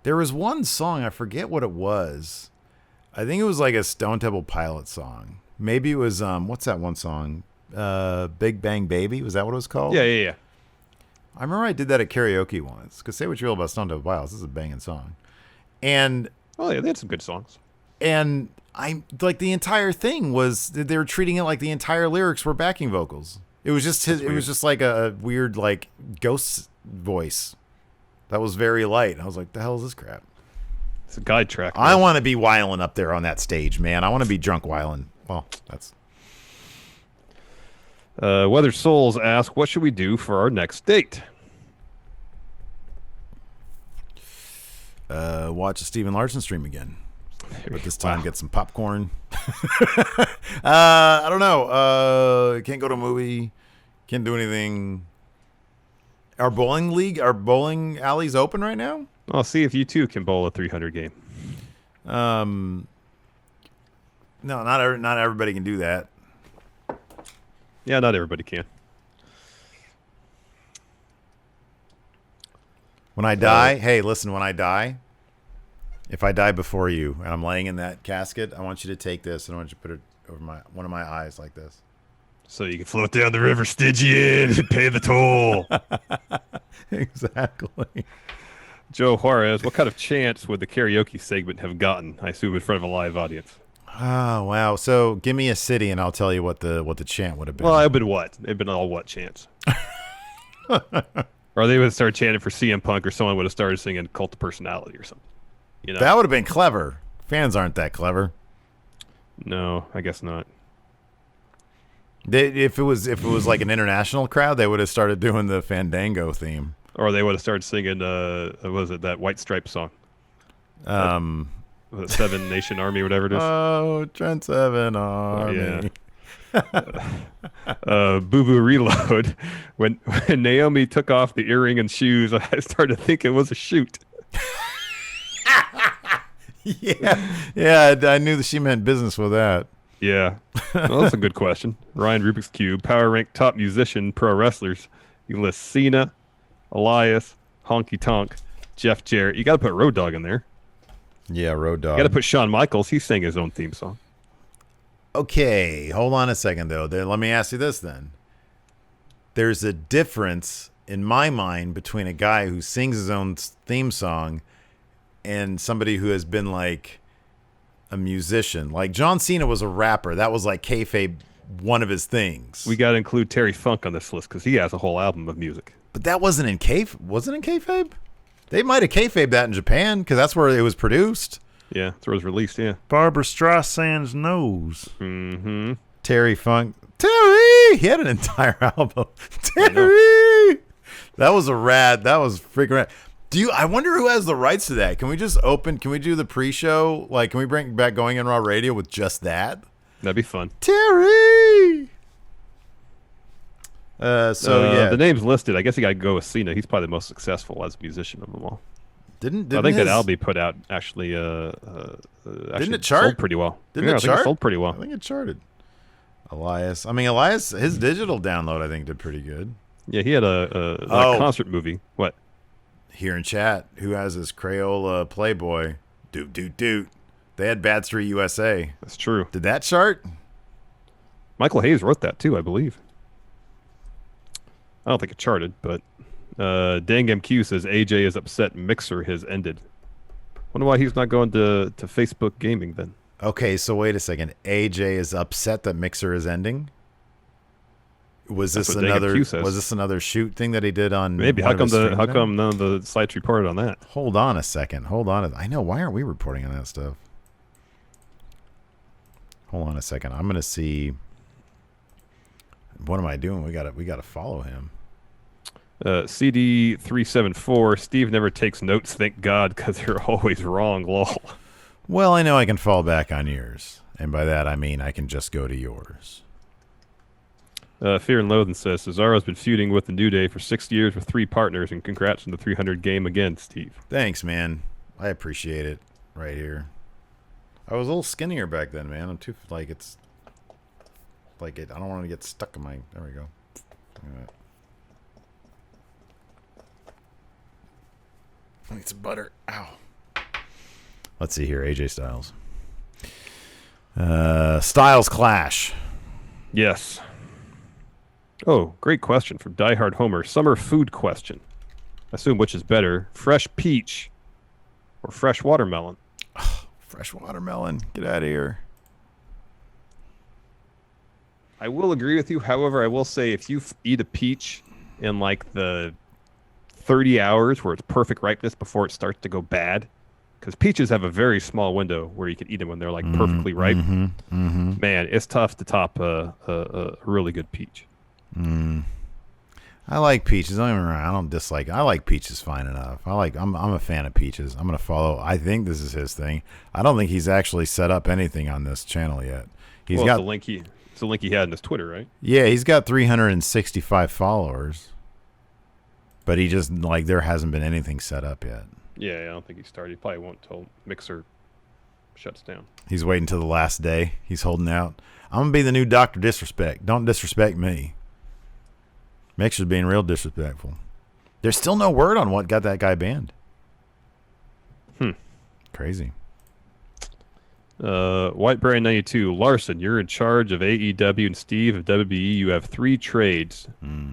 There
was one song, I forget what it was. I think it was like a Stone Temple Pilots song. Maybe it was what's that one song? Big Bang Baby, was that what it was called?
Yeah.
I remember I did that at karaoke once. Because say what you will about Stone Temple Pilots, this is a banging song. And
oh yeah, they had some good songs.
And I like the entire thing was they were treating it like the entire lyrics were backing vocals. It was just it was just like a weird like ghost voice that was very light. I was like, the hell is this crap?
It's a guide track. Man.
I want to be whiling up there on that stage, man. I want to be drunk whiling. Well, that's.
Weather Souls ask, what should we do for our next date?
Watch a Steve and Larson stream again. But this time get some popcorn. I don't know. Can't go to a movie. Can't do anything. Our bowling alleys open right now?
I'll see if you two can bowl a 300 game.
No, not everybody can do that.
Yeah, not everybody can.
When I die, hey, listen, when I die, if I die before you and I'm laying in that casket, I want you to take this and I want you to put it over one of my eyes like this.
So you can float down the river Stygian and pay the toll.
Exactly.
Joe Juarez, what kind of chants would the karaoke segment have gotten? I assume in front of a live audience.
Oh, wow. So give me a city and I'll tell you what the chant would have been.
Well, it'd been what? It'd been all what chants? Or they would have started chanting for CM Punk, or someone would have started singing Cult of Personality or something. You know?
That would have been clever. Fans aren't that clever.
No, I guess not.
If it was like an international crowd, they would have started doing the Fandango theme.
Or they would have started singing, what was it, that White Stripe song? Was it Seven Nation Army, whatever it is?
Oh, Trent Seven Army.
Yeah. Boo Boo Reload. When Naomi took off the earring and shoes, I started to think it was a shoot.
Yeah, I knew that she meant business with that.
Yeah, well, that's a good question. Ryan Rubik's Cube, power rank top musician, pro wrestlers. You list Cena, Elias, Honky Tonk, Jeff Jarrett. You got to put Road Dogg in there.
Yeah, Road Dogg.
You got to put Shawn Michaels. He sang his own theme song.
Okay, hold on a second, though. Let me ask you this, then. There's a difference, in my mind, between a guy who sings his own theme song and somebody who has been, like, a musician. Like, John Cena was a rapper. That was, like, kayfabe, one of his things.
We got to include Terry Funk on this list because he has a whole album of music.
But that wasn't in kayfabe. Was it in kayfabe? They might have kayfabe that in Japan because that's where it was produced.
Yeah, that's where it was released, yeah.
Barbara Streisand's Nose.
Mm-hmm.
Terry Funk. Terry! He had an entire album. Terry! That was freaking rad. I wonder who has the rights to that? Can we do the pre-show? Like, can we bring back Going in Raw Radio with just that?
That'd be fun.
Terry! Yeah.
The name's listed. I guess you got to go with Cena. He's probably the most successful as a musician of them all. I think that album put out actually
didn't it chart?
sold pretty well.
I
think it sold pretty well.
I think it charted. Elias, his digital download, I think, did pretty good.
Yeah, he had a concert movie. What?
Here in chat, who has his Crayola Playboy? Doot, doot, doot. They had Bad Street USA.
That's true.
Did that chart?
Michael Hayes wrote that too, I believe. I don't think it charted, but Dang MQ says AJ is upset Mixer has ended. Wonder why he's not going to Facebook Gaming then.
Okay, so wait a second. AJ is upset that Mixer is ending? Was this another shoot thing that he did on?
Maybe. How come none of the sites reported on that?
Hold on a second. I know. Why aren't we reporting on that stuff? Hold on a second. I'm gonna see. What am I doing? We gotta follow him.
CD374. Steve never takes notes. Thank God, because they're always wrong. Lol.
Well, I know I can fall back on yours, and by that I mean I can just go to yours.
Fear and Loathing says Cesaro's been feuding with the New Day for 6 years with 3 partners, and congrats on the 300 game again, Steve.
Thanks, man. I appreciate it. Right here. I was a little skinnier back then, man. I'm too I don't want to get stuck in my. There we go. Need some butter. Ow. Let's see here. AJ Styles. Styles Clash.
Yes. Oh, great question from Diehard Homer. Summer food question. Assume which is better, fresh peach or fresh watermelon?
Fresh watermelon. Get out of here.
I will agree with you. However, I will say if you eat a peach in like the 30 hours where it's perfect ripeness before it starts to go bad, because peaches have a very small window where you can eat them when they're like perfectly ripe. Man, it's tough to top a really good peach.
I like peaches. Don't get me wrong. I don't dislike. I like peaches fine enough. I'm a fan of peaches. I'm gonna follow. I think this is his thing. I don't think he's actually set up anything on this channel yet. He's got
the link. It's the link he had in his Twitter, right?
Yeah, he's got 365 followers. But he just, like, there hasn't been anything set up yet.
Yeah, I don't think he started. He probably won't until Mixer shuts down.
He's waiting till the last day. He's holding out. I'm going to be the new Dr. Disrespect. Don't disrespect me. Mixer's being real disrespectful. There's still no word on what got that guy banned. Crazy.
Whiteberry 92. Larson, you're in charge of AEW, and Steve of WWE. You have 3 trades.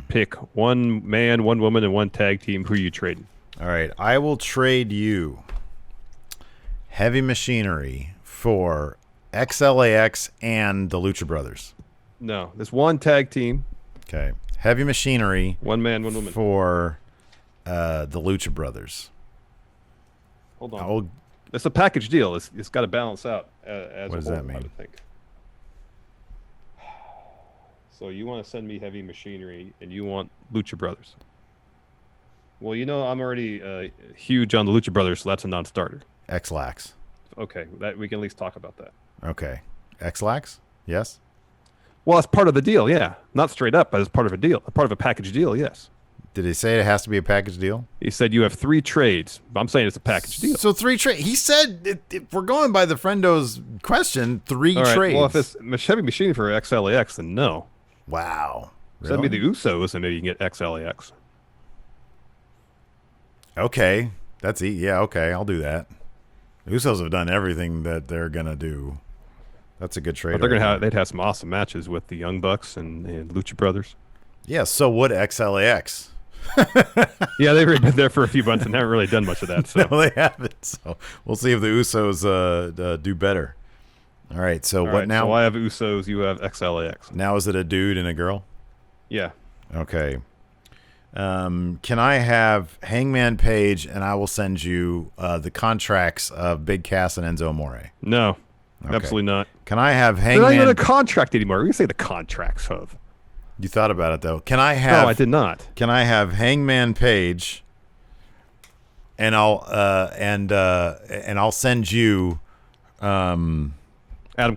Pick 1 man, 1 woman, and 1 tag team. Who are you trading?
All right. I will trade you Heavy Machinery for XLAX and the Lucha Brothers.
No, there's 1 tag team.
Okay. Heavy Machinery.
1 man, 1 woman.
For the Lucha Brothers.
Hold on. It's a package deal. It's got to balance out as
what does that mean?
I would think. So you want to send me Heavy Machinery, and you want Lucha Brothers. Well, you know I'm already huge on the Lucha Brothers, so that's a non-starter.
XLAX.
Okay, that we can at least talk about that.
Okay. XLAX? Yes?
Well, it's part of the deal, yeah. Not straight up, but it's part of a deal. Part of a package deal, yes.
Did he say it has to be a package deal?
He said you have 3 trades. I'm saying it's a package deal.
So 3 trades. He said, if we're going by the Friendo's question, 3 trades.
Well, if it's Heavy Machinery for XLAX, then no.
Wow. Really?
Send me the Usos, and maybe you can get XLAX.
Okay. Yeah, okay. I'll do that. The Usos have done everything that they're going to do. That's a good trade.
But they'd have some awesome matches with the Young Bucks and Lucha Brothers.
Yeah, so would XLAX.
Yeah, they've been there for a few months and haven't really done much of that. So.
No, they haven't. So we'll see if the Usos do better. All right, so what now?
So I have Usos, you have XLAX.
Now is it a dude and a girl?
Yeah.
Okay. Can I have Hangman Page, and I will send you the contracts of Big Cass and Enzo Amore?
No,
okay.
Absolutely not.
Can I have Hangman?
They're not even a contract anymore. We can say the contracts of.
You thought about it though. Can I have?
No, I did not.
Can I have Hangman Page? And I'll send you
Adam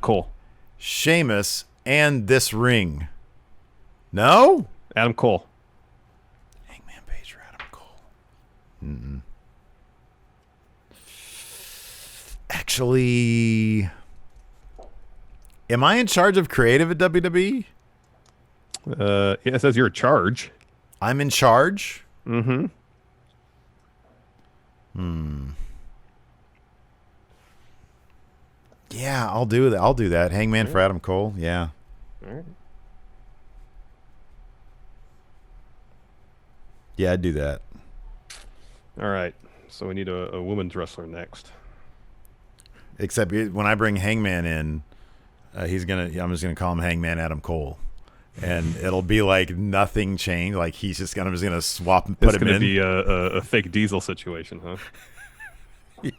Cole.
Sheamus and this ring. No?
Adam Cole.
Hangman Page or Adam Cole? Actually, am I in charge of creative at WWE?
Yeah, it says you're in charge.
I'm in charge?
Mm-hmm.
Yeah, I'll do that. I'll do that. Hangman for Adam Cole. Yeah.
All right.
Yeah, I'd do that.
All right. So we need a women's wrestler next.
Except when I bring Hangman in, I'm just gonna call him Hangman Adam Cole, and it'll be like nothing changed. Like I'm just gonna swap and put him in.
It's gonna be a fake Diesel situation, huh?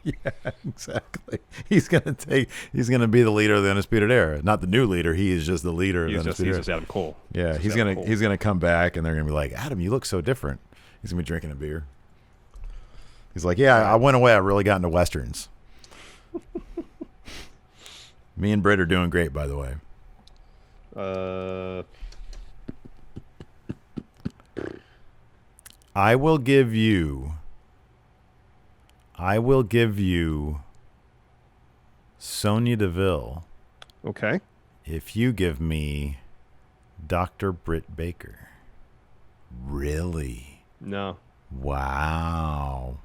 Yeah, exactly. He's gonna be the leader of the Undisputed Era, not the new leader. He is just the leader of the Undisputed Era.
He's just Adam Cole.
Yeah, he's gonna come back, and they're gonna be like, Adam, you look so different. He's gonna be drinking a beer. He's like, yeah, I went away. I really got into westerns. Me and Britt are doing great, by the way. I will give you Sonya Deville.
Okay.
If you give me Dr. Britt Baker. Really?
No.
Wow.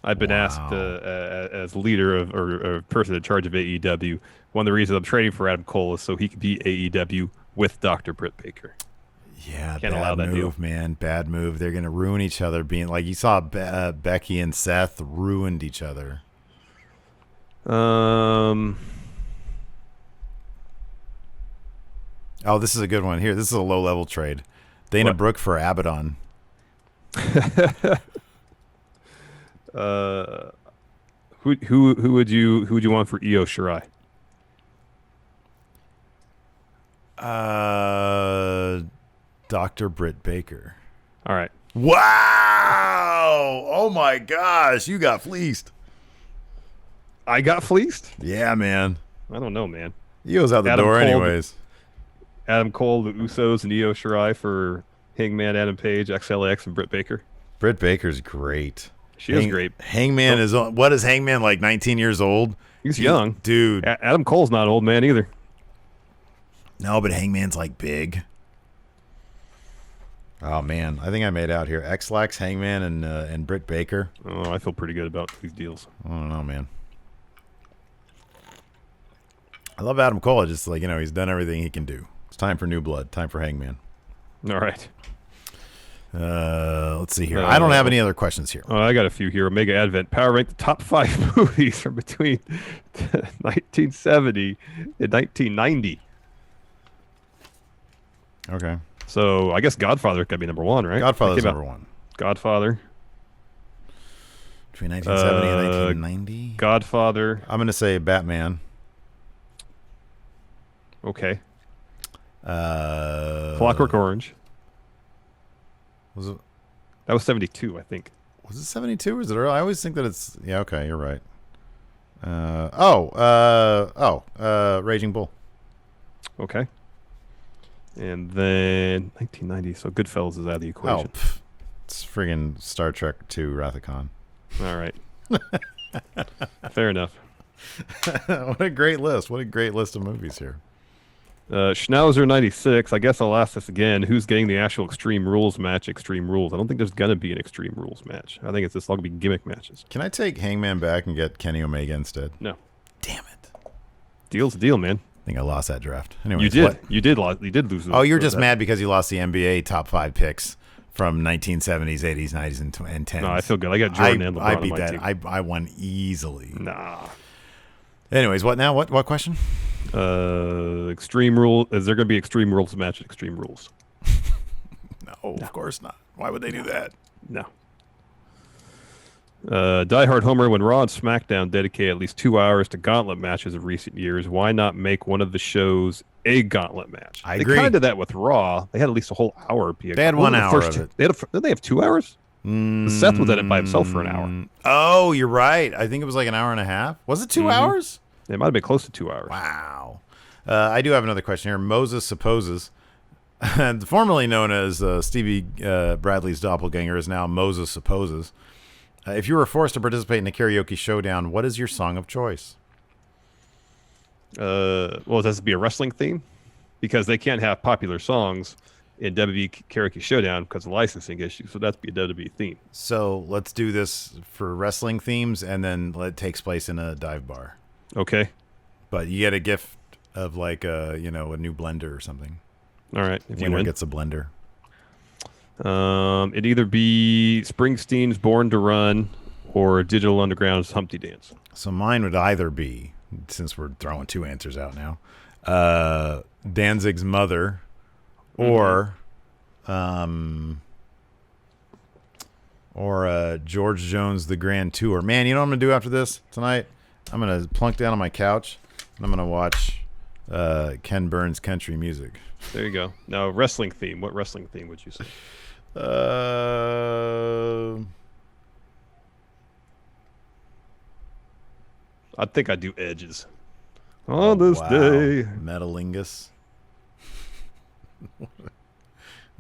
I've been asked as leader of or person in charge of AEW. One of the reasons I'm trading for Adam Cole is so he can be AEW with Dr. Britt Baker.
Yeah,
Can't allow that
move,
deal.
Man. Bad move. They're gonna ruin each other. Being like you saw, Becky and Seth ruined each other. Oh, this is a good one. Here, this is a low-level trade. Dana Brooke for Abaddon.
Who would you want for Io Shirai?
Dr. Britt Baker.
All right.
Wow! Oh my gosh, you got fleeced.
I got fleeced?
Yeah, man.
I don't know, man.
Io's out the door anyways.
Adam Cole, the Usos, and Io Shirai for Hangman, Adam Page, XLX, and Britt Baker.
Britt Baker's great.
She is great.
Hangman is what is Hangman, like 19 years old?
He's young,
dude.
Adam Cole's not old man either.
No, but Hangman's like big. Oh man, I think I made out here. X-Lax, Hangman, and Britt Baker.
Oh, I feel pretty good about these deals.
I don't know, man. I love Adam Cole. Just like, he's done everything he can do. It's time for new blood. Time for Hangman.
All right.
Let's see here. I don't have any other questions here.
I got a few here. Omega Advent. Power rank the top 5 movies from between 1970 and 1990.
Okay.
So I guess Godfather got to be number 1, right?
Godfather's number 1.
Godfather.
Between 1970 and 1990?
Godfather.
I'm going to say Batman.
Okay. Clockwork Orange.
Was it?
That was 72, I think.
Was it 72 or is it early? I always think that it's... Yeah, okay, you're right. Raging Bull.
Okay. And then 1990, so Goodfellas is out of the equation.
It's friggin' Star Trek II Wrath of Khan.
All right. Fair enough.
What a great list. What a great list of movies here.
Schnauzer 96. I guess I'll ask this again. Who's getting the actual Extreme Rules match? Extreme Rules. I don't think there's gonna be an Extreme Rules match. I think it's just all gonna be gimmick matches.
Can I take Hangman back and get Kenny Omega instead?
No.
Damn it.
Deal's a deal, man.
I think I lost that draft. Anyways,
you did.
What?
You did lose.
Oh, you're just mad because you lost the NBA top 5 picks from 1970s, 80s, 90s, and 10s.
No, I feel good. I got Jordan and LeBron
I beat
on my
that.
team.
I won easily.
Nah.
Anyways, what now? What question?
Extreme Rule. Is there going to be Extreme Rules match at Extreme Rules?
No, of course not. Why would they do that?
No. Die Hard Homer. When Raw and SmackDown dedicate at least 2 hours to gauntlet matches of recent years, why not make one of the shows a gauntlet match?
I agree.
They kind of did that with Raw. They had at least a whole hour.
They had 1 hour of it.
Did they have 2 hours? Seth was in it by himself for an hour.
Oh, you're right. I think it was like an hour and a half. Was it 2 hours?
It might have been close to 2 hours.
Wow. I do have another question here. Moses supposes, formerly known as Stevie Bradley's doppelganger, is now Moses supposes. If you were forced to participate in a karaoke showdown, what is your song of choice?
Well, does it be a wrestling theme? Because they can't have popular songs in WWE Karaoke Showdown because of licensing issues. So that's be a WWE theme.
So let's do this for wrestling themes, and then it takes place in a dive bar.
Okay.
But you get a gift of like a new blender or something.
All right. If you
Winner
win.
gets a blender.
It'd either be Springsteen's Born to Run or Digital Underground's Humpty Dance.
So mine would either be, since we're throwing 2 answers out now, Danzig's Mother, or George Jones' The Grand Tour. Man, you know what I'm gonna do after this tonight? I'm gonna plunk down on my couch and I'm gonna watch Ken Burns' country music.
There you go. Now, wrestling theme. What wrestling theme would you say? I think I'd do Edges. On this day.
Metalingus. What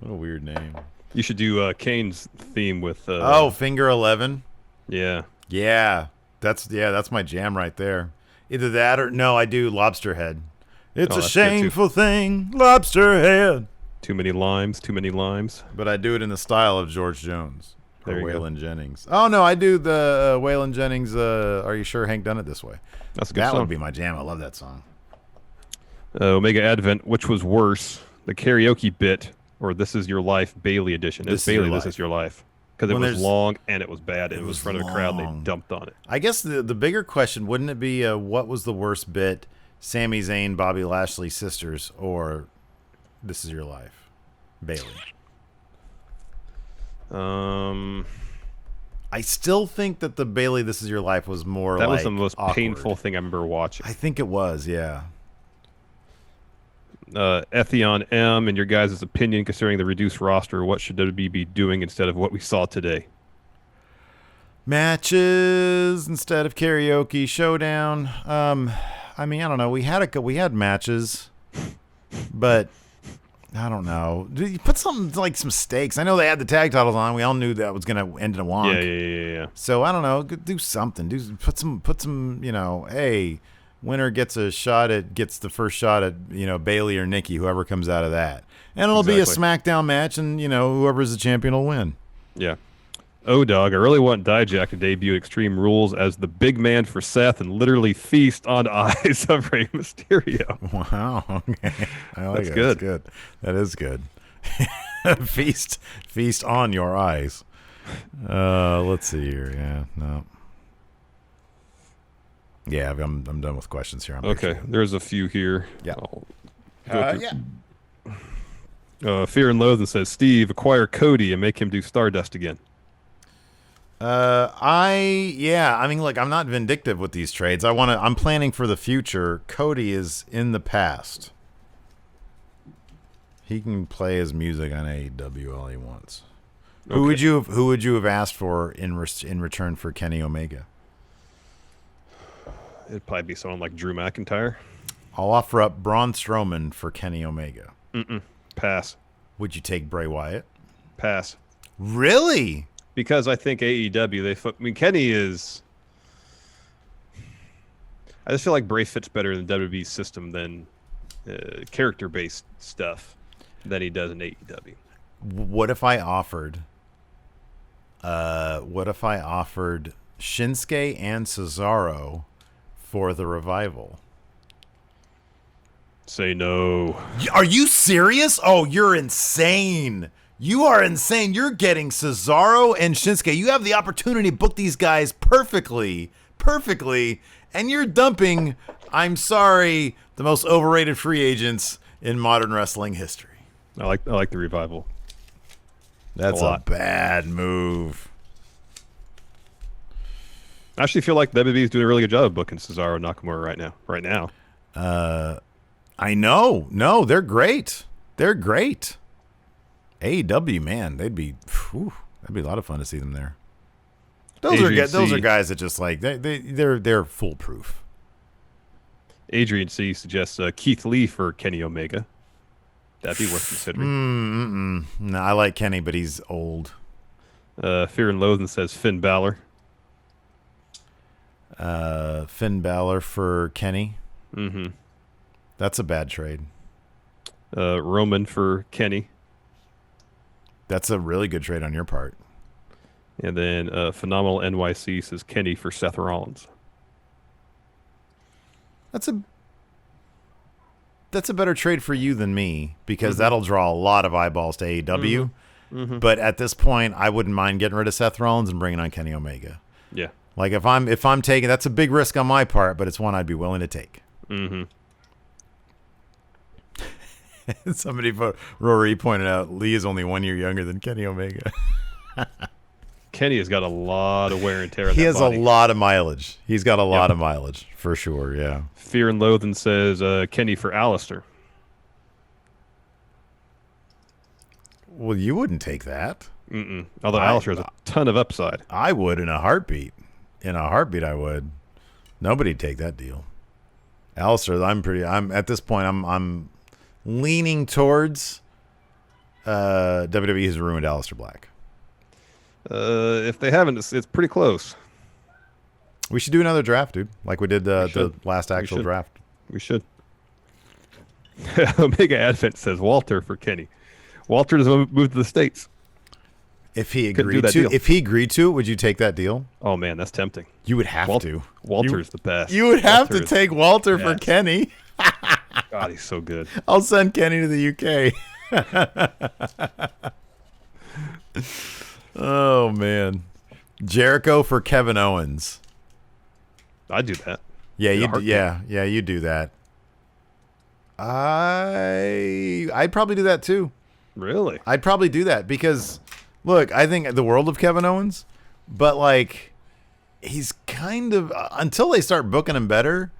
a weird name.
You should do Kane's theme with...
Finger 11?
Yeah.
Yeah. That's my jam right there. Either that or... No, I do Lobster Head. It's a shameful thing, Lobster Head.
Too many limes.
But I do it in the style of George Jones or
There you
Waylon Jennings. Oh, no, I do the Waylon Jennings, Are You Sure Hank Done It This Way?
That's a good
That
song.
would be my jam. I love that song.
Omega Advent, which was worse, the karaoke bit or This Is Your Life Bailey edition? It's Bailey, This Is Your Life. Because it was long and it was bad. And it was in front of a crowd and they dumped on it.
I guess the bigger question, wouldn't it be what was the worst bit, Sami Zayn, Bobby Lashley sisters, or This Is Your Life, Bailey? I still think that the Bailey This Is Your Life was more
that
like
was the most
awkward.
painful thing I remember watching.
I think it was, yeah.
Ethion M, in your guys' opinion, considering the reduced roster, what should WWE be doing instead of what we saw today?
Matches instead of karaoke showdown. I mean, I don't know. We had matches, but I don't know. You put something like some stakes. I know they had the tag titles on. We all knew that was going to end in a wonk.
Yeah.
So I don't know. Do something. Put some. Hey, winner gets the first shot at Bailey or Nikki, whoever comes out of that, and it'll be a SmackDown match, and whoever's the champion will win.
Yeah. O-Dog, I really want Dijak to debut Extreme Rules as the big man for Seth and literally feast on eyes of Rey Mysterio.
Wow. Okay. I like
That's
it.
good.
That's good. That is good. feast on your eyes. Let's see here. Yeah. No. Yeah, I'm done with questions here.
Okay. There's a few here.
Yeah.
Fear and Loathing says, Steve, acquire Cody and make him do Stardust again.
Look, I'm not vindictive with these trades. I'm planning for the future. Cody is in the past. He can play his music on AEW all he wants. Okay. Who would you have asked for in return for Kenny Omega?
It'd probably be someone like Drew McIntyre.
I'll offer up Braun Strowman for Kenny Omega.
Pass.
Would you take Bray Wyatt?
Pass.
Really?
Because I think AEW, Kenny is... I just feel like Bray fits better in the WWE system than character-based stuff than he does in AEW.
What if I offered Shinsuke and Cesaro for the Revival?
Say no.
Are you serious? Oh, you're insane. You are insane. You're getting Cesaro and Shinsuke. You have the opportunity to book these guys perfectly, and you're dumping, I'm sorry, the most overrated free agents in modern wrestling history.
I like the Revival.
That's a bad move.
I actually feel like WWE is doing a really good job of booking Cesaro and Nakamura right now.
I know. No, they're great. They're great. AEW, man, that'd be a lot of fun to see them there. Those are guys that just like they're foolproof.
Adrian C suggests Keith Lee for Kenny Omega. That'd be worth considering.
No, I like Kenny, but he's old.
Fear and Loathing says Finn Balor.
Finn Balor for Kenny.
Mm-hmm.
That's a bad trade.
Roman for Kenny.
That's a really good trade on your part.
And then Phenomenal NYC says Kenny for Seth Rollins. That's
a better trade for you than me, because that'll draw a lot of eyeballs to AEW. But at this point, I wouldn't mind getting rid of Seth Rollins and bringing on Kenny Omega.
Yeah.
Like if I'm taking, that's a big risk on my part, but it's one I'd be willing to take. Somebody Rory pointed out Lee is only 1 year younger than Kenny Omega.
Kenny has got a lot of wear and tear on
He
that
has
body.
a lot of mileage. He's got a lot of mileage, for sure, yeah.
Fear and Loathing says Kenny for Alistair.
Well, you wouldn't take that.
Although Alistair has a ton of upside.
I would in a heartbeat. In a heartbeat, I would. Nobody'd take that deal. Alistair, I'm at this point, I'm leaning towards WWE has ruined Aleister Black.
If they haven't, it's pretty close.
We should do another draft, dude, like we did the last actual draft.
We should. Omega Advent says Walter for Kenny. Walter doesn't move to the States.
If he agreed to, would you take that deal?
Oh man, that's tempting.
You would have to.
Walter's the best.
You would have to take Walter for Kenny.
God, he's so good.
I'll send Kenny to the UK. Oh man, Jericho for Kevin Owens.
I'd do that.
Yeah, you do that. I'd probably do that too.
Really?
I'd probably do that because, look, I think the world of Kevin Owens, but like, he's kind of until they start booking him better.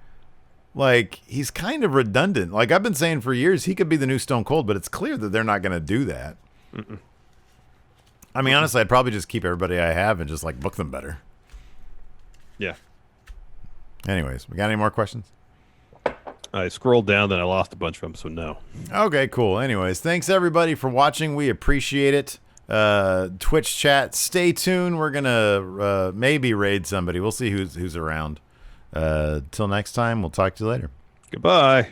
Like, he's kind of redundant. Like I've been saying for years, he could be the new Stone Cold, but it's clear that they're not going to do that. I mean, honestly, I'd probably just keep everybody I have and just like book them better.
Yeah.
Anyways, we got any more questions?
I scrolled down, then I lost a bunch of them, so no.
Okay, cool. Anyways, thanks everybody for watching. We appreciate it. Twitch chat, stay tuned. We're gonna maybe raid somebody. We'll see who's around. Till next time, we'll talk to you later.
Goodbye.